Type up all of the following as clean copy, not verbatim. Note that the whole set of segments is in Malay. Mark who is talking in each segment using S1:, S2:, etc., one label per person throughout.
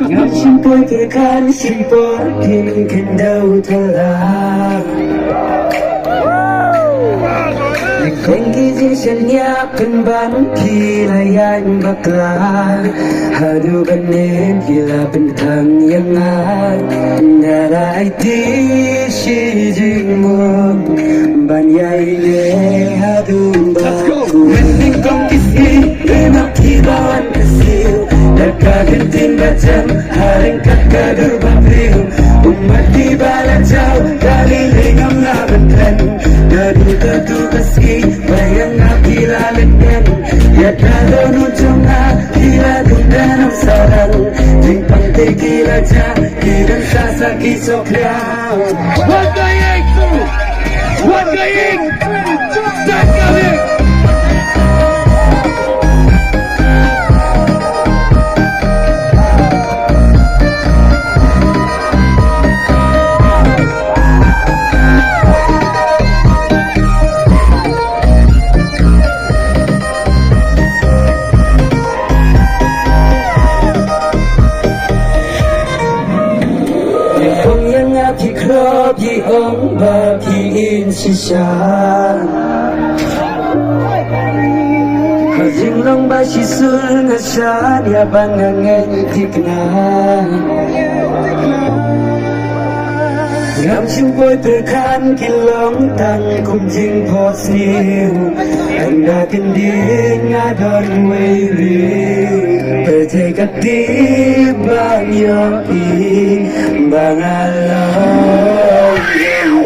S1: ngắm chim tôi từ khán chim bó kinh kinh đâu thật là Lagi siya kan kilayan bakla Hadu ganin gila bentang yang narai di sijing mo banyai ne hadu ba Mending kong kisi enak kibawan kesil Nagkagantin bacam haring kakadur babril Umat di balacau kaliling ang labantan Dadu dadu kaski bayang kilalagan Ya kalau nujung kila gundanam sarang Jimpang tequila ja Kirang sasaki sokriang What gayeng Start coming Di ông bà khi in si xa Hajing long ba si sul nga sa Nia bangangan tikna Ngam chim bôi từ khán kilong tăng Cùng jing pot sniu Anh đã kinh đi nga đòn mây riu Tờ thầy gắt đi bang yong i Bang along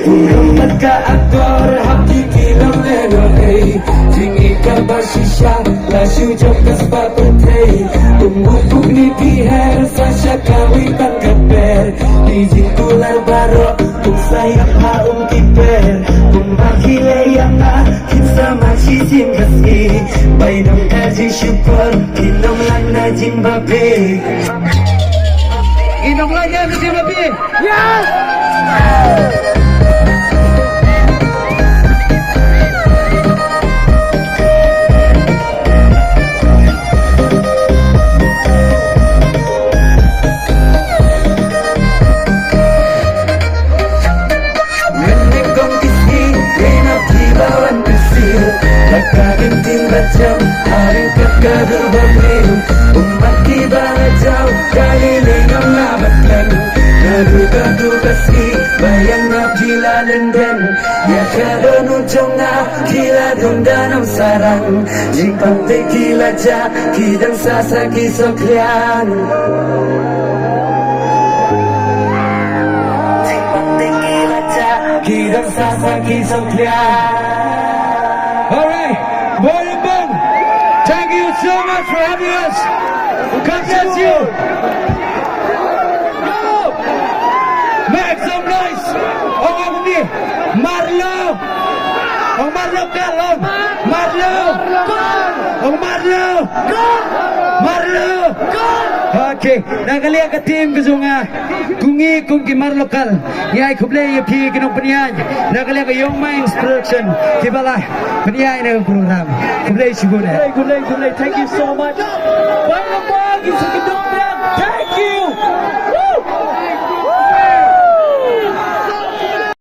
S1: Urang magka-aktor Hakikilang NOA Tingi ka ba sisya Lasyo jom kas papatay Tumupog ni Piher Sa kawitan kaper Dijing tular baro Kung sayang haong kiper Kung makilayang na Kinsa masisim kasi Bainong kaji syukur Kinong lang na Jimbabe Kinong lang na Jimbabe Yes! Nagkaginting bacam haring kakadur babril Umat di balajau kaliling ang labatlan Naduga-dugasi bayang nabjila lendan Ya kada nujong na kila dundanam sarang Jipang tequila ja kidang sasaki soklian Jipang tequila ja kidang sasaki soklian Alright, Boyabang, thank you so much for having us. God bless you. Make some noise. Ang ni Marlo. Ang Marlo Kalong. Marlo. Ang Marlo. Marlo. Okay, nagalia ka team kazunga. Kungi kung Marlo Kal. Yai kublay pi kinong paniyan. Nagalia ka Young Minds Production. Kibala. Paniyan na program. Kublay siguro. Kublay. Thank you so much. Thank you.